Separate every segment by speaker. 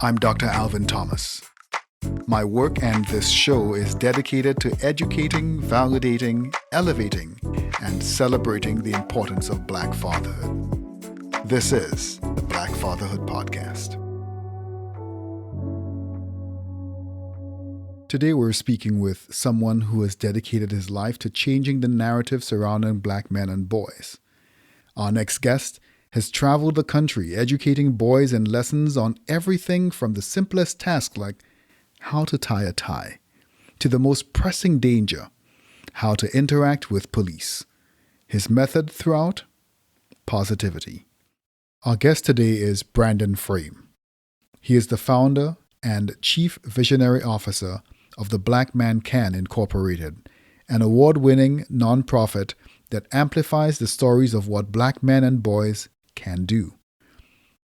Speaker 1: I'm Dr. Alvin Thomas. My work and this show is dedicated to educating, validating, elevating, and celebrating the importance of Black fatherhood. This is the Black Fatherhood Podcast. Today we're speaking with someone who has dedicated his life to changing the narrative surrounding Black men and boys. Our next guest has traveled the country educating boys in lessons on everything from the simplest task like how to tie a tie to the most pressing danger, how to interact with police. His method throughout? Positivity. Our guest today is Brandon Frame. He is the founder and chief visionary officer of TheBlackManCan Incorporated, an award-winning nonprofit that amplifies the stories of what Black men and boys can do.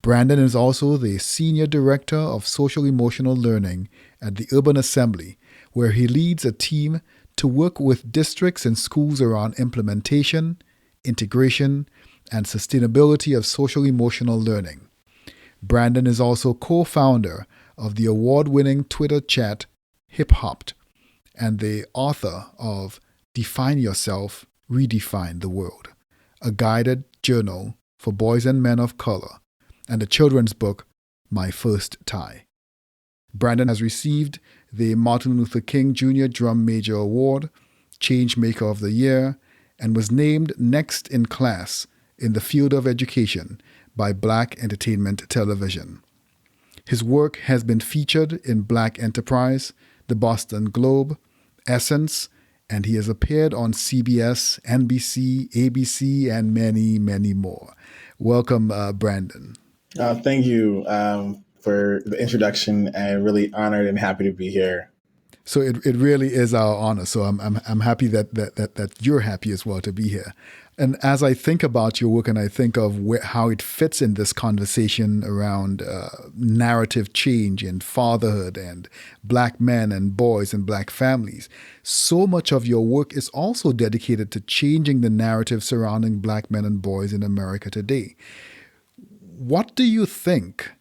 Speaker 1: Brandon is also the Senior Director of Social Emotional Learning at the Urban Assembly, where he leads a team to work with districts and schools around implementation, integration, and sustainability of social emotional learning. Brandon is also co-founder of the award-winning Twitter chat Hip Hopped and the author of Define Yourself, Redefine the World, a guided journal for boys and men of color, and the children's book, My First Tie. Brandon has received the Martin Luther King Jr. Drum Major Award, Changemaker of the Year, and was named next in class in the field of education by Black Entertainment Television. His work has been featured in Black Enterprise, the Boston Globe, Essence, and he has appeared on CBS, NBC, ABC, and many, many more. Welcome, Brandon.
Speaker 2: Thank you for the introduction. I'm really honored and happy to be here.
Speaker 1: So it really is our honor. So I'm happy that you're happy as well to be here. And as I think about your work and I think of how it fits in this conversation around narrative change and fatherhood and Black men and boys and Black families, so much of your work is also dedicated to changing the narrative surrounding Black men and boys in America today. What do you think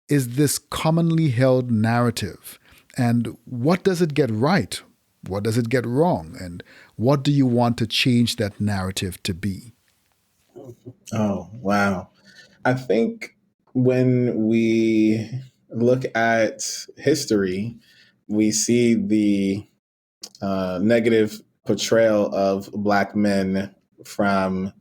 Speaker 1: is this commonly held narrative? And what does it get right? What does it get wrong? And what do you want to change that narrative to be?
Speaker 2: Oh, wow. I think when we look at history, we see the negative portrayal of Black men from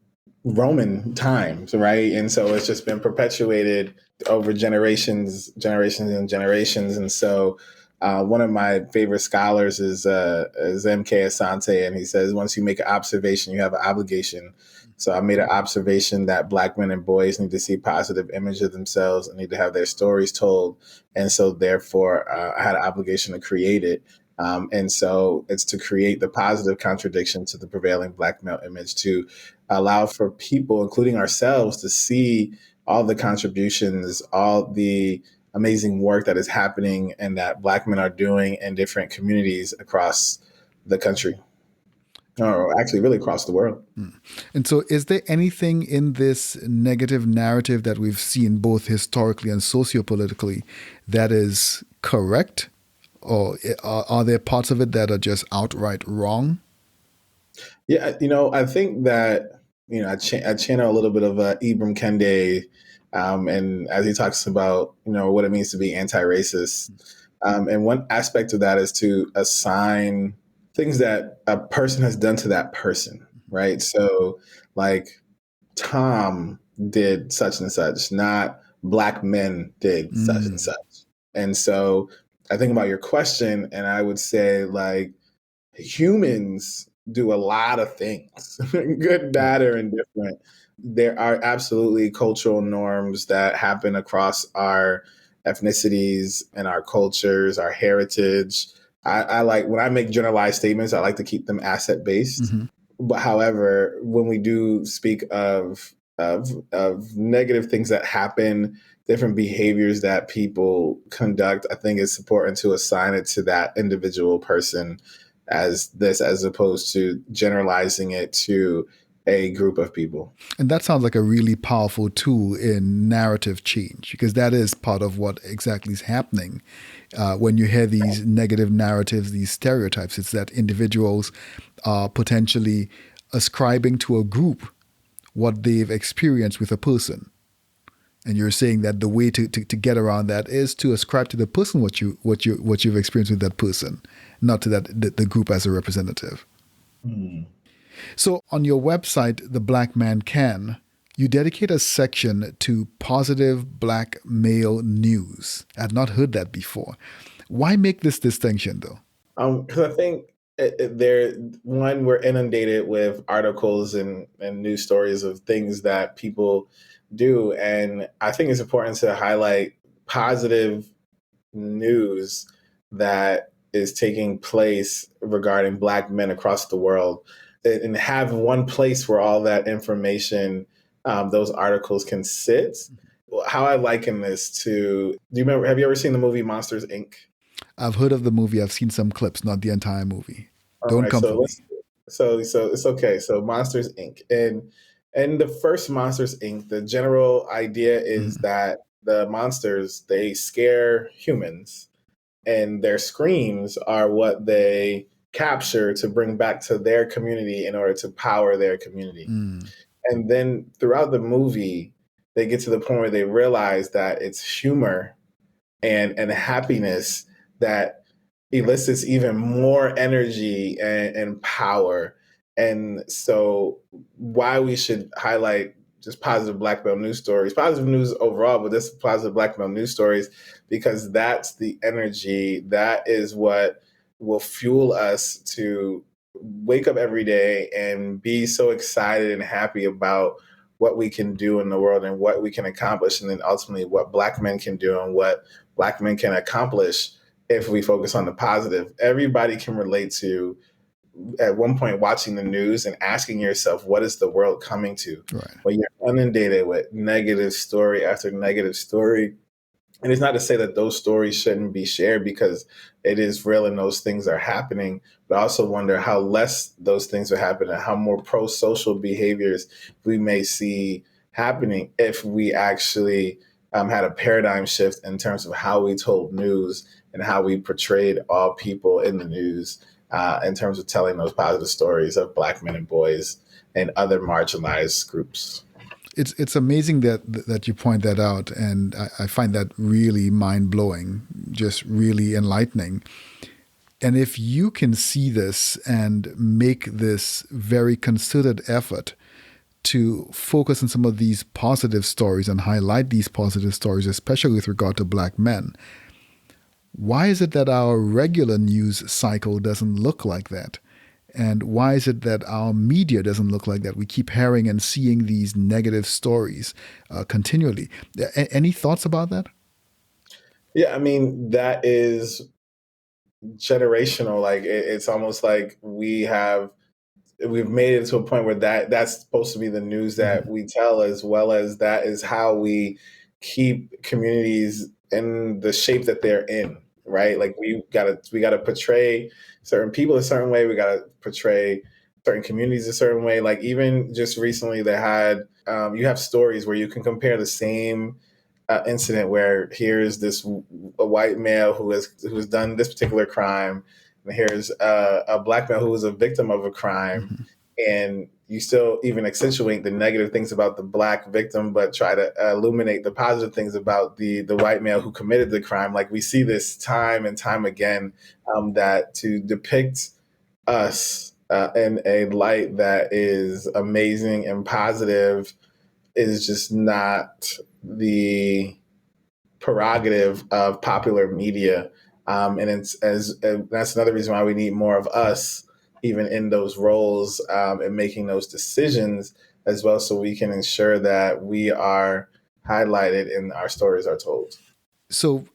Speaker 2: Roman times, right? And so it's just been perpetuated over generations and generations. And so one of my favorite scholars is M.K. Asante, and he says, once you make an observation, you have an obligation. So I made an observation that Black men and boys need to see positive image of themselves and need to have their stories told. And so therefore, I had an obligation to create it. And so it's to create the positive contradiction to the prevailing Black male image, to allow for people, including ourselves, to see all the contributions, all the amazing work that is happening and that Black men are doing in different communities across the country, or actually really across the world.
Speaker 1: And so is there anything in this negative narrative that we've seen both historically and sociopolitically that is correct? Or are there parts of it that are just outright wrong?
Speaker 2: Yeah, I think that, I channel a little bit of Ibram Kendi, and as he talks about, what it means to be anti-racist. And one aspect of that is to assign things that a person has done to that person, right? So like Tom did such and such, not Black men did such and such. And so I think about your question and I would say like humans do a lot of things, good, bad, or indifferent. There are absolutely cultural norms that happen across our ethnicities and our cultures, our heritage. I like when I make generalized statements, I like to keep them asset based. Mm-hmm. But however, when we do speak of negative things that happen, different behaviors that people conduct, I think it's important to assign it to that individual person as this, as opposed to generalizing it to a group of people.
Speaker 1: And that sounds like a really powerful tool in narrative change, because that is part of what exactly is happening when you hear these negative narratives, these stereotypes. It's that individuals are potentially ascribing to a group what they've experienced with a person. And you're saying that the way to get around that is to ascribe to the person what you've experienced with that person, not to the group as a representative.
Speaker 2: Mm.
Speaker 1: So on your website, TheBlackManCan, you dedicate a section to positive black male news. I had not heard that before. Why make this distinction, though?
Speaker 2: Because I think we're inundated with articles and news stories of things that people do, and I think it's important to highlight positive news that is taking place regarding Black men across the world, and have one place where all that information, those articles can sit. How I liken this to, do you remember? Have you ever seen the movie Monsters Inc.?
Speaker 1: I've heard of the movie. I've seen some clips, not the entire movie.
Speaker 2: All
Speaker 1: Don't
Speaker 2: right,
Speaker 1: come for me.
Speaker 2: so it's okay. So Monsters Inc. And the first Monsters Inc. The general idea is
Speaker 1: Mm,
Speaker 2: that the monsters, they scare humans, and their screams are what they capture to bring back to their community in order to power their community.
Speaker 1: mm,
Speaker 2: And then throughout the movie, they get to the point where they realize that it's humor and happiness that elicits even more energy and power. And so, why we should highlight just positive black male news stories, positive news overall, but this positive black male news stories, because that's the energy, that is what will fuel us to wake up every day and be so excited and happy about what we can do in the world and what we can accomplish, and then ultimately what black men can do and what black men can accomplish if we focus on the positive. Everybody can relate to, at one point, watching the news and asking yourself, what is the world coming to?
Speaker 1: right.
Speaker 2: When you're inundated with negative story after negative story, and it's not to say that those stories shouldn't be shared, because it is real and those things are happening. But I also wonder how less those things are happening, and how more pro-social behaviors we may see happening if we actually had a paradigm shift in terms of how we told news and how we portrayed all people in the news, in terms of telling those positive stories of black men and boys and other marginalized groups.
Speaker 1: It's amazing that you point that out, and I find that really mind blowing, just really enlightening. And if you can see this and make this very considered effort to focus on some of these positive stories and highlight these positive stories, especially with regard to black men, why is it that our regular news cycle doesn't look like that? And why is it that our media doesn't look like that? We keep hearing and seeing these negative stories continually. Any thoughts about that?
Speaker 2: Yeah, I mean, that is generational. Like it's almost like we've made it to a point where that's supposed to be the news that
Speaker 1: Mm-hmm.
Speaker 2: we tell, as well as that is how we keep communities in the shape that they're in, right? Like we gotta portray certain people a certain way, we gotta portray certain communities a certain way. Like even just recently they had, you have stories where you can compare the same incident, where here's this a white male who has done this particular crime, and here's a black male who was a victim of a crime,
Speaker 1: Mm-hmm.
Speaker 2: and you still even accentuate the negative things about the black victim, but try to illuminate the positive things about the white male who committed the crime. Like we see this time and time again, that to depict us in a light that is amazing and positive is just not the prerogative of popular media. And that's another reason why we need more of us, even in those roles, and making those decisions as well, so we can ensure that we are highlighted and our stories are told.
Speaker 1: So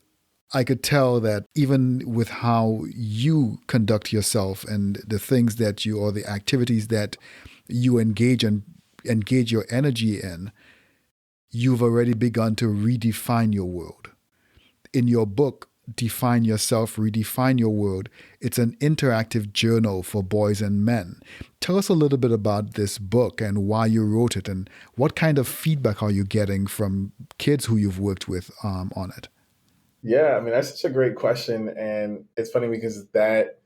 Speaker 1: I could tell that even with how you conduct yourself and the things that you, or the activities that you engage your energy in, you've already begun to redefine your world. In your book, Define Yourself, Redefine Your World. It's an interactive journal for boys and men. Tell us a little bit about this book and why you wrote it, and what kind of feedback are you getting from kids who you've worked with on it?
Speaker 2: Yeah, I mean, that's such a great question. And it's funny because that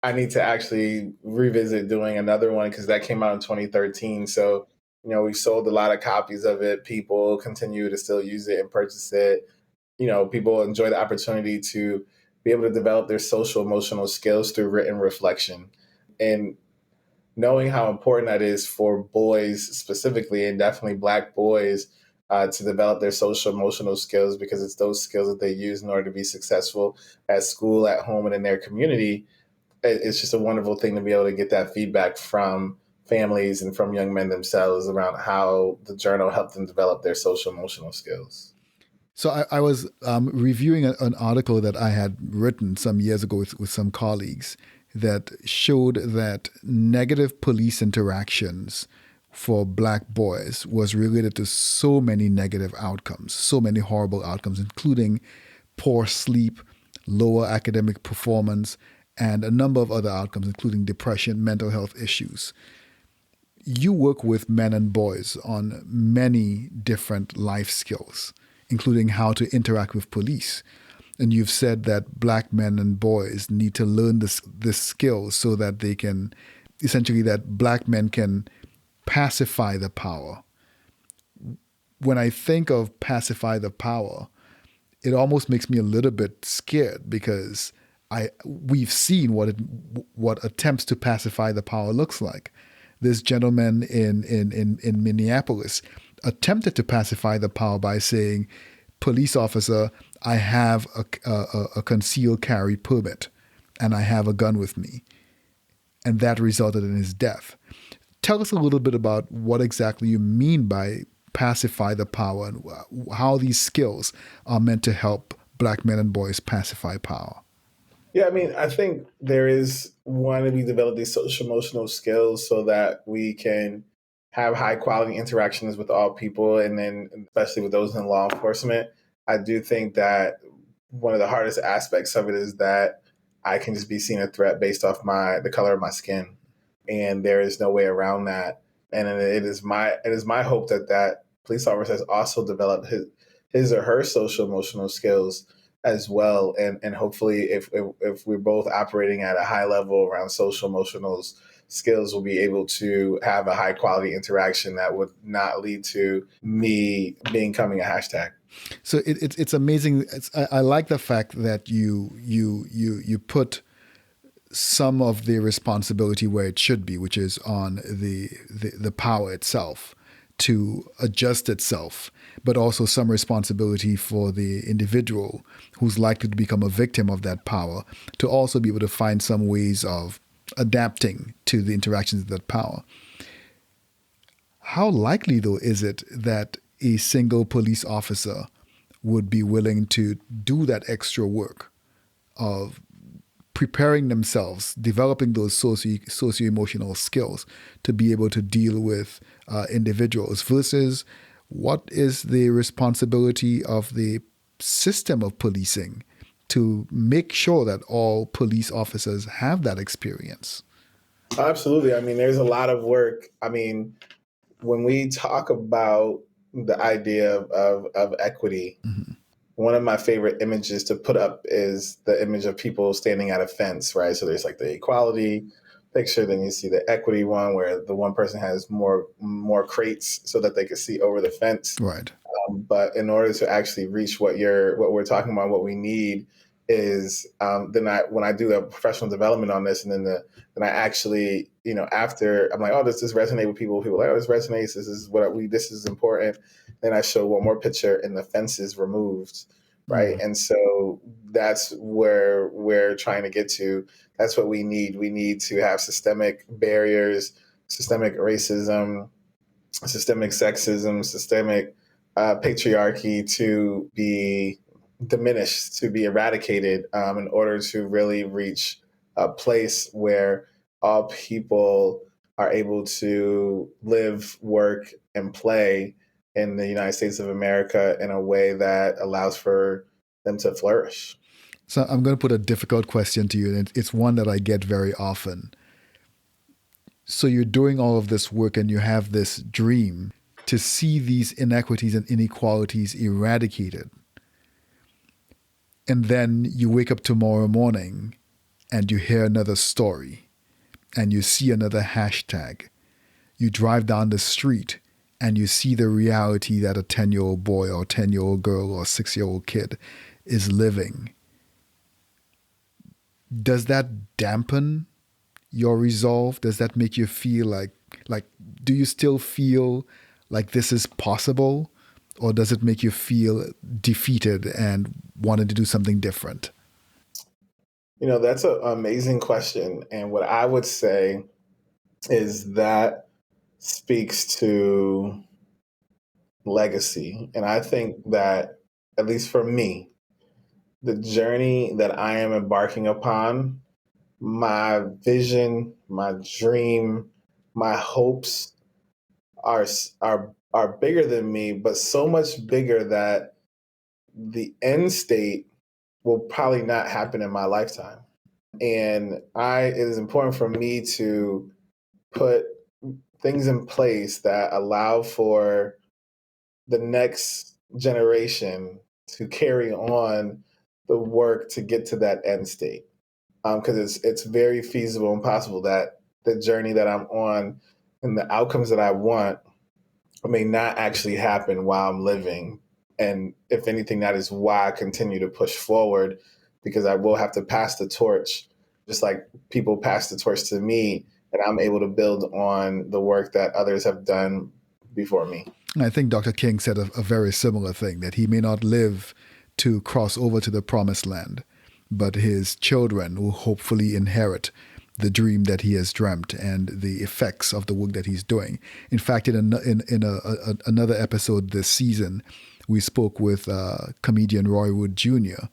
Speaker 2: I need to actually revisit doing another one because that came out in 2013. So, we sold a lot of copies of it. People continue to still use it and purchase it. People enjoy the opportunity to be able to develop their social emotional skills through written reflection. And knowing how important that is for boys specifically, and definitely Black boys, to develop their social emotional skills, because it's those skills that they use in order to be successful at school, at home, and in their community. It's just a wonderful thing to be able to get that feedback from families and from young men themselves around how the journal helped them develop their social emotional skills.
Speaker 1: So I was reviewing an article that I had written some years ago with some colleagues that showed that negative police interactions for Black boys was related to so many negative outcomes, so many horrible outcomes, including poor sleep, lower academic performance, and a number of other outcomes, including depression, mental health issues. You work with men and boys on many different life skills, including how to interact with police. And you've said that Black men and boys need to learn this skill so that they can, essentially, that Black men can pacify the power. When I think of pacify the power, it almost makes me a little bit scared because we've seen what attempts to pacify the power looks like. This gentleman in Minneapolis attempted to pacify the power by saying, "Police officer, I have a concealed carry permit, and I have a gun with me," and that resulted in his death. Tell us a little bit about what exactly you mean by pacify the power and how these skills are meant to help Black men and boys pacify power.
Speaker 2: Yeah, I mean, I think there is one, we develop these social emotional skills so that we can have high quality interactions with all people, and then especially with those in law enforcement. I do think that one of the hardest aspects of it is that I can just be seen a threat based off the color of my skin, and there is no way around that. And it is my hope that that police officer has also developed his or her social emotional skills as well, and hopefully if we're both operating at a high level around social emotional skills, we'll be able to have a high quality interaction that would not lead to me becoming a hashtag.
Speaker 1: So it's amazing. I like the fact that you put some of the responsibility where it should be, which is on the power itself to adjust itself, but also some responsibility for the individual who's likely to become a victim of that power to also be able to find some ways of adapting to the interactions of that power. How likely, though, is it that a single police officer would be willing to do that extra work of preparing themselves, developing those socio-emotional skills to be able to deal with individuals versus what is the responsibility of the system of policing to make sure that all police officers have that experience?
Speaker 2: Absolutely. I mean, there's a lot of work. I mean, when we talk about the idea of equity,
Speaker 1: Mm-hmm.
Speaker 2: one of my favorite images to put up is the image of people standing at a fence, right? So there's like the equality picture, then you see the equity one where the one person has more crates so that they can see over the fence.
Speaker 1: Right.
Speaker 2: But in order to actually reach what we're talking about, what we need is then when I do the professional development on this, and then I actually, after I'm like, oh, does this resonate with people? People are like, oh, this resonates. This is important. Then I show one more picture, and the fence is removed, right?
Speaker 1: Mm.
Speaker 2: And so that's where we're trying to get to. That's what we need. We need to have systemic barriers, systemic racism, systemic sexism, systemic patriarchy to be diminished, to be eradicated, in order to really reach a place where all people are able to live, work, and play in the United States of America in a way that allows for them to flourish.
Speaker 1: So I'm going to put a difficult question to you, and it's one that I get very often. So you're doing all of this work and you have this dream to see these inequities and inequalities eradicated. And then you wake up tomorrow morning and you hear another story and you see another hashtag. You drive down the street and you see the reality that a 10-year-old boy or 10-year-old girl or 6-year-old kid is living. Does that dampen your resolve? Does that make you feel like do you still feel like this is possible, or does it make you feel defeated and wanting to do something different?
Speaker 2: That's an amazing question. And what I would say is that speaks to legacy. And I think that, at least for me, the journey that I am embarking upon, my vision, my dream, my hopes are bigger than me, but so much bigger that the end state will probably not happen in my lifetime. And it is important for me to put things in place that allow for the next generation to carry on the work to get to that end state. Because it's very feasible and possible that the journey that I'm on and the outcomes that I want may not actually happen while I'm living. And if anything, that is why I continue to push forward, because I will have to pass the torch, just like people pass the torch to me, and I'm able to build on the work that others have done before me.
Speaker 1: I think Dr. King said a very similar thing, that he may not live to cross over to the promised land, but his children will hopefully inherit the dream that he has dreamt and the effects of the work that he's doing. In fact, another episode this season, we spoke with comedian Roy Wood Jr.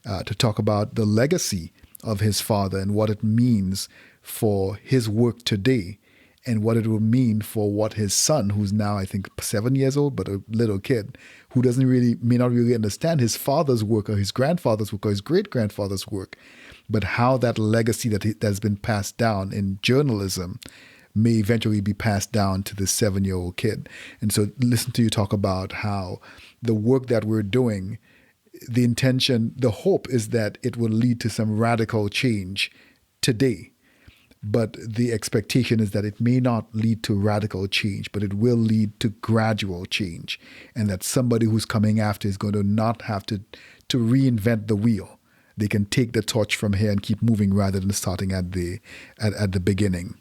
Speaker 1: To talk about the legacy of his father and what it means for his work today and what it will mean for what his son, who's now I think 7 years old, but a little kid, who may not really understand his father's work or his grandfather's work or his great grandfather's work, but how that legacy that's been passed down in journalism may eventually be passed down to this 7-year-old kid. And so listen to you talk about how the work that we're doing, the intention, the hope is that it will lead to some radical change today. But the expectation is that it may not lead to radical change, but it will lead to gradual change. And that somebody who's coming after is going to not have to reinvent the wheel. They can take the torch from here and keep moving rather than starting at the beginning.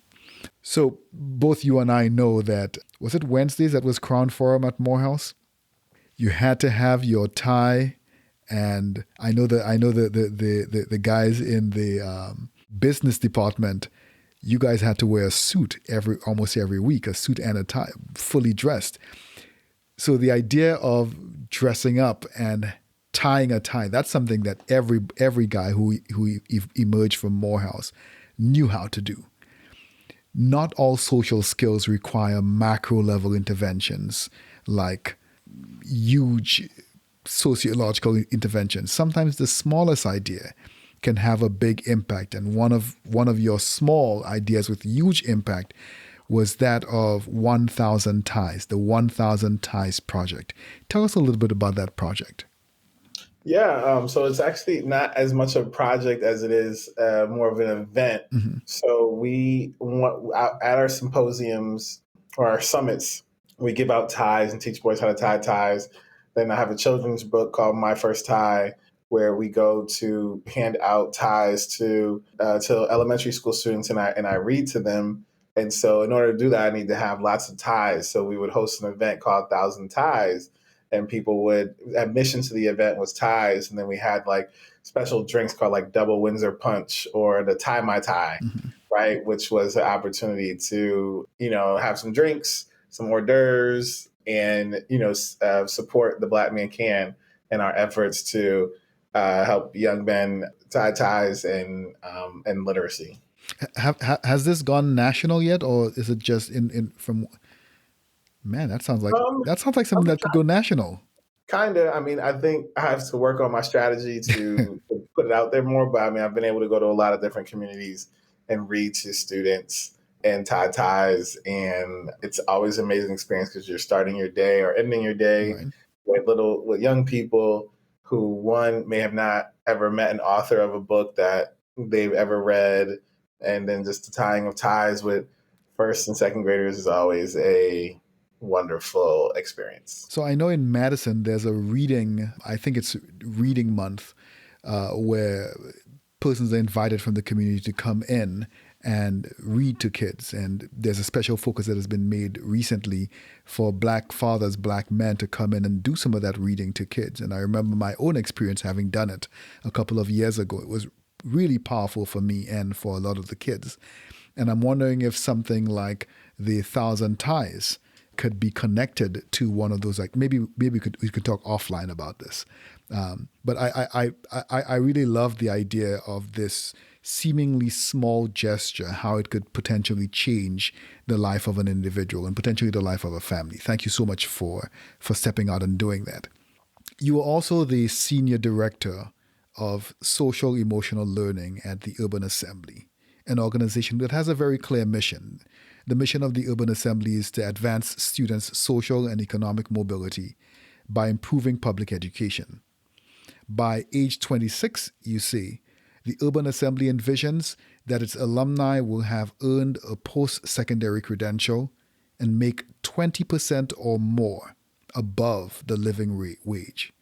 Speaker 1: So both you and I know that, was it Wednesdays that was Crown Forum at Morehouse? You had to have your tie, and I know the guys in the business department, you guys had to wear a suit almost every week, a suit and a tie, fully dressed. So the idea of dressing up and tying a tie, that's something that every guy who emerged from Morehouse knew how to do. Not all social skills require macro level interventions like huge sociological interventions. Sometimes the smallest idea can have a big impact. And one of your small ideas with huge impact was that of 1,000 Ties, the 1,000 Ties project. Tell us a little bit about that project.
Speaker 2: Yeah, so it's actually not as much a project as it is more of an event. Mm-hmm. So we at our symposiums or our summits, we give out ties and teach boys how to tie ties. Then I have a children's book called My First Tie, where we go to hand out ties to elementary school students, and I read to them. And so in order to do that, I need to have lots of ties. So we would host an event called 1,000 Ties. And admission to the event was ties. And then we had like special drinks called like double Windsor punch or the tie my tie, mm-hmm. right? Which was an opportunity to, have some drinks, some hors d'oeuvres, and, support the Black Man Can in our efforts to help young men tie ties and literacy.
Speaker 1: Has this gone national yet, or is it just in from? Man, that sounds like something that could go national.
Speaker 2: Kind of. I mean, I think I have to work on my strategy to put it out there more, but I mean, I've been able to go to a lot of different communities and read to students and tie ties, and it's always an amazing experience because you're starting your day or ending your day
Speaker 1: Right.
Speaker 2: with young people who one may have not ever met an author of a book that they've ever read, and then just the tying of ties with first and second graders is always a wonderful experience.
Speaker 1: So I know in Madison there's a reading, I think it's reading month, where persons are invited from the community to come in and read to kids. And there's a special focus that has been made recently for Black fathers, Black men to come in and do some of that reading to kids. And I remember my own experience having done it a couple of years ago. It was really powerful for me and for a lot of the kids. And I'm wondering if something like the Thousand Ties could be connected to one of those. Like maybe we could talk offline about this. But I really love the idea of this seemingly small gesture, how it could potentially change the life of an individual and potentially the life of a family. Thank you so much for stepping out and doing that. You are also the senior director of social emotional learning at the Urban Assembly, an organization that has a very clear mission. The mission of the Urban Assembly is to advance students' social and economic mobility by improving public education. By age 26, you see, the Urban Assembly envisions that its alumni will have earned a post-secondary credential and make 20% or more above the living wage.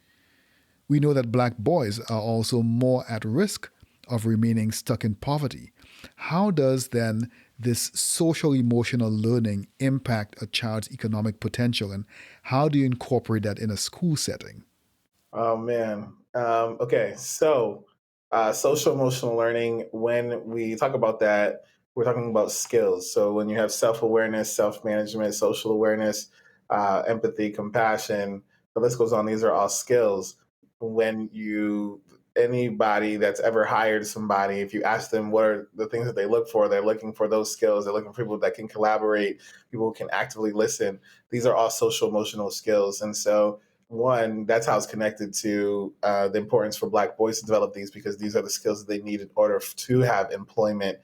Speaker 1: We know that Black boys are also more at risk of remaining stuck in poverty. How does then this social emotional learning impact a child's economic potential, and how do you incorporate that in a school setting?
Speaker 2: Oh man. Okay, so social emotional learning. When we talk about that, we're talking about skills. So when you have self awareness, self management, social awareness, empathy, compassion, the list goes on. These are all skills. When you anybody that's ever hired somebody, if you ask them what are the things that they look for, they're looking for those skills. They're looking for people that can collaborate, people who can actively listen. These are all social emotional skills, and so one, that's how it's connected to the importance for Black boys to develop these because these are the skills that they need in order to have employment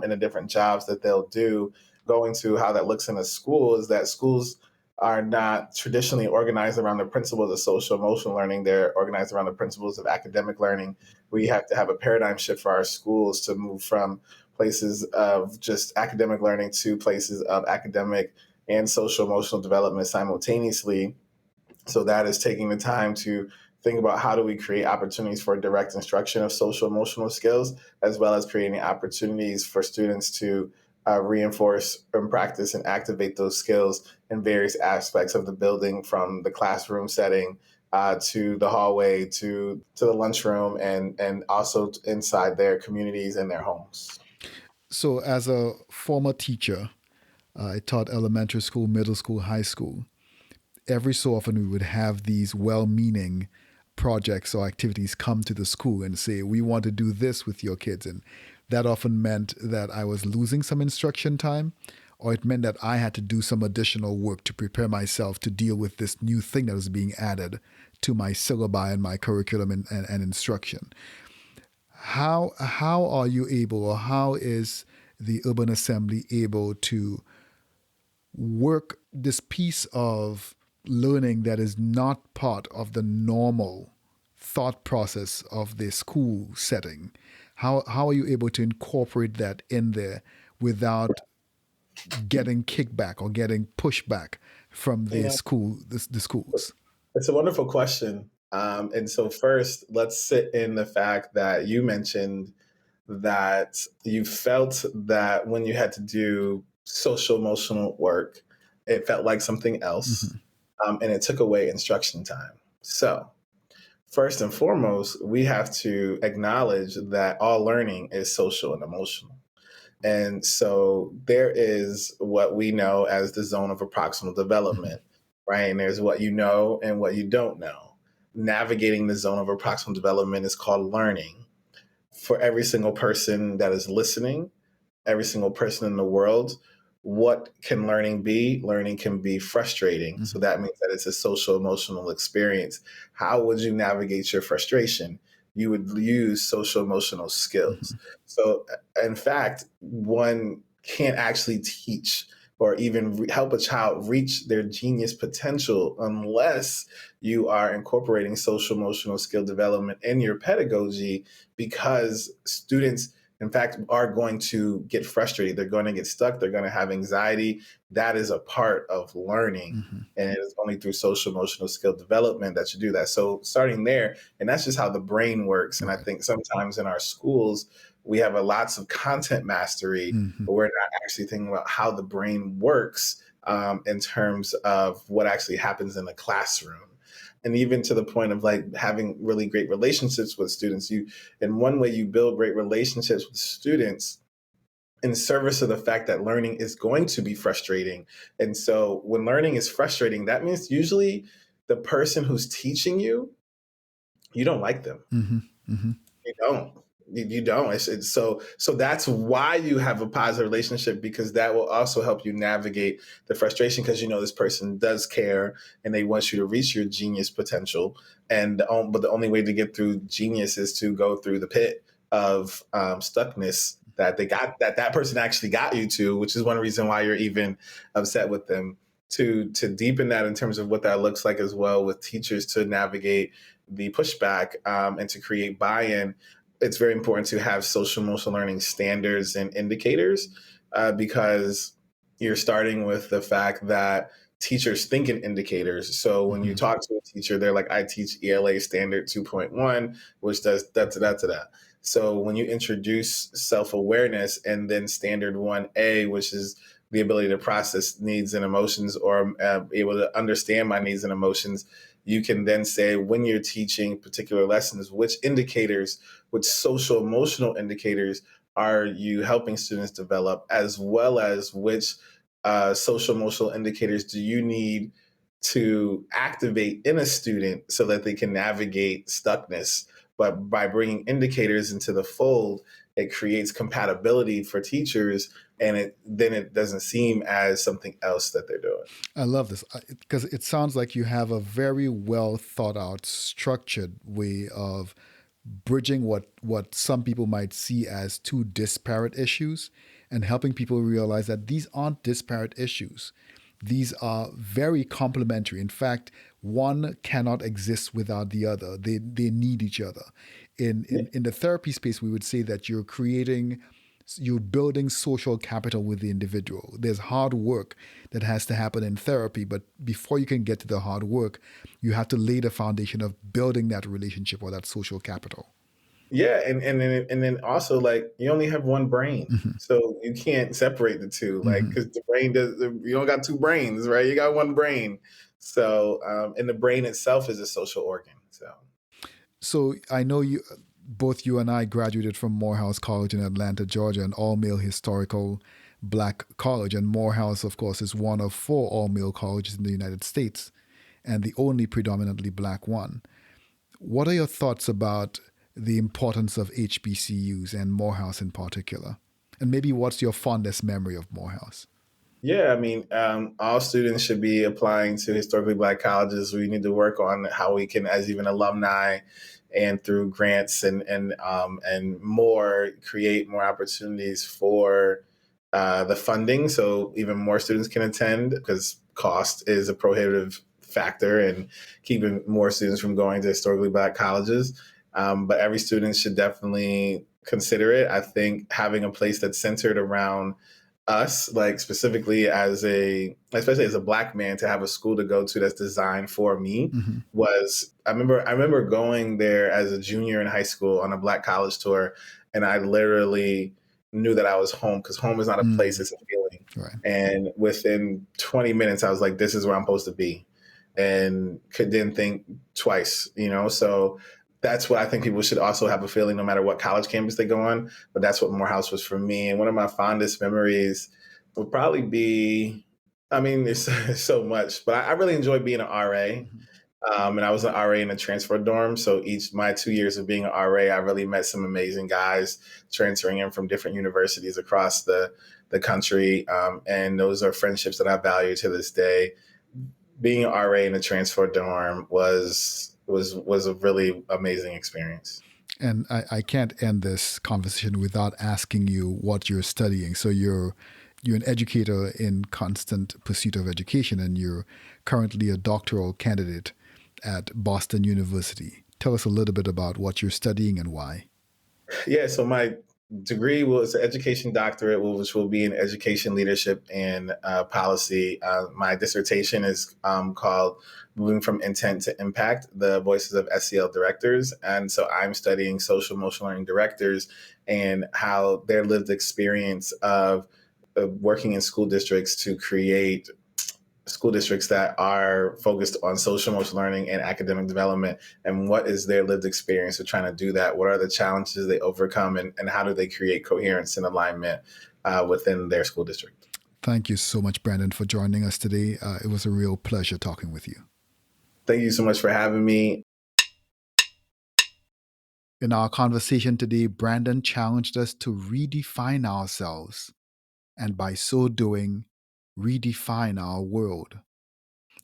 Speaker 2: in the different jobs that they'll do. Going to how that looks in a school is that schools are not traditionally organized around the principles of social emotional learning. They're organized around the principles of academic learning. We have to have a paradigm shift for our schools to move from places of just academic learning to places of academic and social emotional development simultaneously. So that is taking the time to think about how do we create opportunities for direct instruction of social emotional skills, as well as creating opportunities for students to reinforce and practice and activate those skills in various aspects of the building, from the classroom setting to the hallway to the lunchroom, and also inside their communities and their homes.
Speaker 1: So, as a former teacher, I taught elementary school, middle school, high school. Every so often, we would have these well meaning projects or activities come to the school and say, we want to do this with your kids. And that often meant that I was losing some instruction time, or it meant that I had to do some additional work to prepare myself to deal with this new thing that was being added to my syllabi and my curriculum and instruction. How are you able, or how is the Urban Assembly able to work this piece of learning that is not part of the normal thought process of the school setting? How are you able to incorporate that in there without getting kickback or getting pushback from
Speaker 2: You
Speaker 1: the
Speaker 2: know,
Speaker 1: the schools?
Speaker 2: it's a wonderful question. And so, first, let's sit in the fact that you mentioned that you felt that when you had to do social emotional work, it felt like something else,
Speaker 1: Mm-hmm.
Speaker 2: and it took away instruction time. So, first and foremost, we have to acknowledge that all learning is social and emotional. And so there is what we know as the zone of approximal
Speaker 1: Mm-hmm.
Speaker 2: development, right? And there's what you know and what you don't know. Navigating the zone of approximal development is called learning. For every single person that is listening, every single person in the world, what can learning be? Learning can be frustrating. So
Speaker 1: Mm-hmm.
Speaker 2: that means that it's a social emotional experience. How would you navigate your frustration? you would use social emotional skills.
Speaker 1: Mhm.
Speaker 2: So, in fact, one can't actually teach or even help a child reach their genius potential unless you are incorporating social emotional skill development in your pedagogy, because students, in fact, are going to get frustrated. They're going to get stuck. They're going to have anxiety. That is a part of learning.
Speaker 1: Mhm.
Speaker 2: And it is only through social emotional skill development that you do that. So starting there, and that's just how the brain works. And I
Speaker 1: Right.
Speaker 2: think sometimes in our schools, we have a lots of content mastery,
Speaker 1: Mhm.
Speaker 2: but we're not actually thinking about how the brain works in terms of what actually happens in the classroom. And even to the point of like having really great relationships with students, you, in one way, you build great relationships with students in service of the fact that learning is going to be frustrating. And so when learning is frustrating, that means usually the person who's teaching you, you don't like them.
Speaker 1: Mhm. Mhm.
Speaker 2: You don't. You don't. So that's why you have a positive relationship, because that will also help you navigate the frustration, because you know this person does care and they want you to reach your genius potential. And but the only way to get through genius is to go through the pit of stuckness that that person actually got you to, which is one reason why you're even upset with them. To deepen that in terms of what that looks like as well with teachers to navigate the pushback and to create buy-in, it's very important to have social emotional learning standards and indicators, because you're starting with the fact that teachers think in indicators. So when you
Speaker 1: Mhm.
Speaker 2: talk to a teacher, they're like, I teach ELA standard 2.1, which does da da da da da. So when you introduce self-awareness and then standard 1A, which is the ability to process needs and emotions, or able to understand my needs and emotions, you can then say, when you're teaching particular lessons, which indicators, which social emotional indicators are you helping students develop, as well as which social emotional indicators do you need to activate in a student so that they can navigate stuckness. But by bringing indicators into the fold, it creates compatibility for teachers, and it doesn't seem as something else that they're doing.
Speaker 1: I love this because it sounds like you have a very well thought out, structured way of bridging what some people might see as two disparate issues and helping people realize that these aren't disparate issues. These are very complementary. In fact, one cannot exist without the other. They need each other. In the therapy space, we would say that you're building social capital with the individual. There's hard work that has to happen in therapy, but before you can get to the hard work, you have to lay the foundation of building that relationship or that social capital.
Speaker 2: Yeah, and then also, like, you only have one brain,
Speaker 1: Hmm.
Speaker 2: so you can't separate the two. Like,
Speaker 1: Hmm.
Speaker 2: because the brain does, you don't got two brains, right? You got one brain. So, and the brain itself is a social organ. So,
Speaker 1: So I know both you and I graduated from Morehouse College in Atlanta, Georgia, an all-male historical black college. And Morehouse, of course, is one of four all-male colleges in the United States and the only predominantly black one. What are your thoughts about the importance of HBCUs and Morehouse in particular? And maybe what's your fondest memory of Morehouse?
Speaker 2: yeah, I mean, all students should be applying to historically black colleges. We need to work on how we can, as even alumni, and through grants and more, create more opportunities for the funding, so even more students can attend. Because cost is a prohibitive factor in keeping more students from going to historically black colleges. But every student should definitely consider it. I think having a place that's centered around us, like specifically as especially as a black man, to have a school to go to that's designed for me,
Speaker 1: Mm-hmm.
Speaker 2: was, I remember going there as a junior in high school on a black college tour, and I literally knew that I was home, because home is not a place,
Speaker 1: Mm.
Speaker 2: it's a feeling.
Speaker 1: Right.
Speaker 2: And within 20 minutes I was like, this is where I'm supposed to be, and didn't think twice, so that's what I think people should also have a feeling, no matter what college campus they go on. But that's what Morehouse was for me. And one of my fondest memories would probably be, I mean, there's so much, but I really enjoyed being an RA.
Speaker 1: Mm-hmm.
Speaker 2: And I was an RA in a transfer dorm. So each my 2 years of being an RA, I really met some amazing guys transferring in from different universities across the country. And those are friendships that I value to this day. Being an RA in a transfer dorm was a really amazing experience.
Speaker 1: And I can't end this conversation without asking you what you're studying. So you're an educator in constant pursuit of education, and you're currently a doctoral candidate at Boston University. Tell us a little bit about what you're studying and why.
Speaker 2: Yeah, so my degree was an education doctorate, which will be in education leadership and policy. My dissertation is called Moving from Intent to Impact, the Voices of SEL Directors. And so I'm studying social emotional learning directors and how their lived experience of working in school districts to create school districts that are focused on social emotional learning and academic development, and what is their lived experience of trying to do that, what are the challenges they overcome, and how do they create coherence and alignment within their school district.
Speaker 1: Thank you so much, Brandon, for joining us today. It was a real pleasure talking with you.
Speaker 2: Thank you so much for having me.
Speaker 1: In our conversation today, Brandon challenged us to redefine ourselves, and by so doing, redefine our world.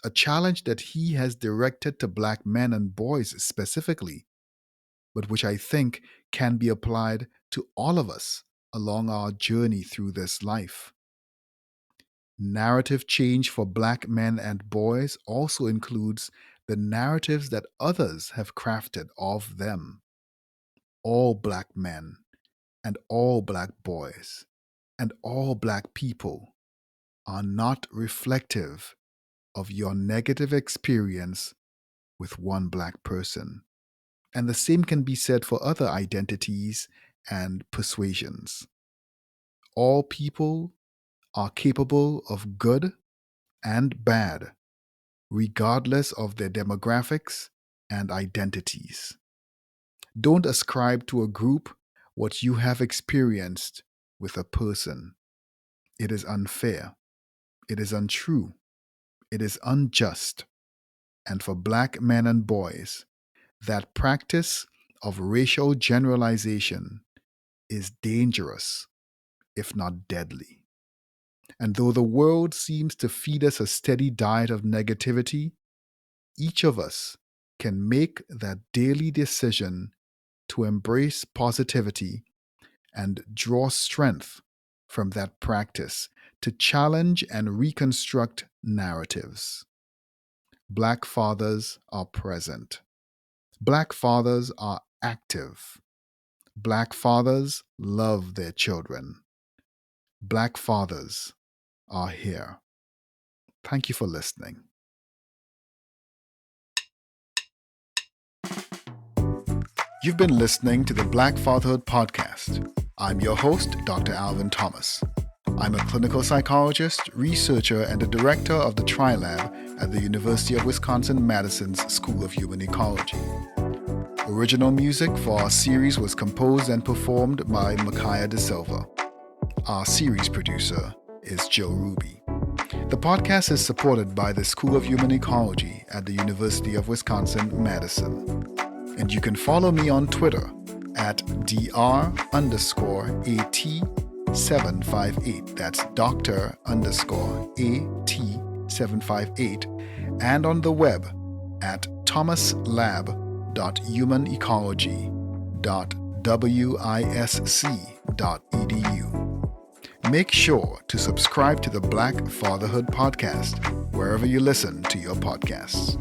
Speaker 1: A challenge that he has directed to Black men and boys specifically, but which I think can be applied to all of us along our journey through this life. Narrative change for Black men and boys also includes the narratives that others have crafted of them. All Black men and all Black boys and all Black people are not reflective of your negative experience with one Black person. And the same can be said for other identities and persuasions. All people are capable of good and bad, regardless of their demographics and identities. Don't ascribe to a group what you have experienced with a person. It is unfair. It is untrue. It is unjust. And for Black men and boys, that practice of racial generalization is dangerous, if not deadly. And though the world seems to feed us a steady diet of negativity, each of us can make that daily decision to embrace positivity and draw strength from that practice to challenge and reconstruct narratives. Black fathers are present. Black fathers are active. Black fathers love their children. Black fathers are here. Thank you for listening. You've been listening to the Black Fatherhood Podcast. I'm your host, Dr. Alvin Thomas. I'm a clinical psychologist, researcher, and the director of the TriLab at the University of Wisconsin-Madison's School of Human Ecology. Original music for our series was composed and performed by Micaiah De Silva. Our series producer is Jill Ruby. The podcast is supported by the School of Human Ecology at the University of Wisconsin-Madison. And you can follow me on Twitter at Dr_AT758. That's Dr_AT758. And on the web at thomaslab.humanecology.wisc.edu. Make sure to subscribe to the Black Fatherhood Podcast wherever you listen to your podcasts.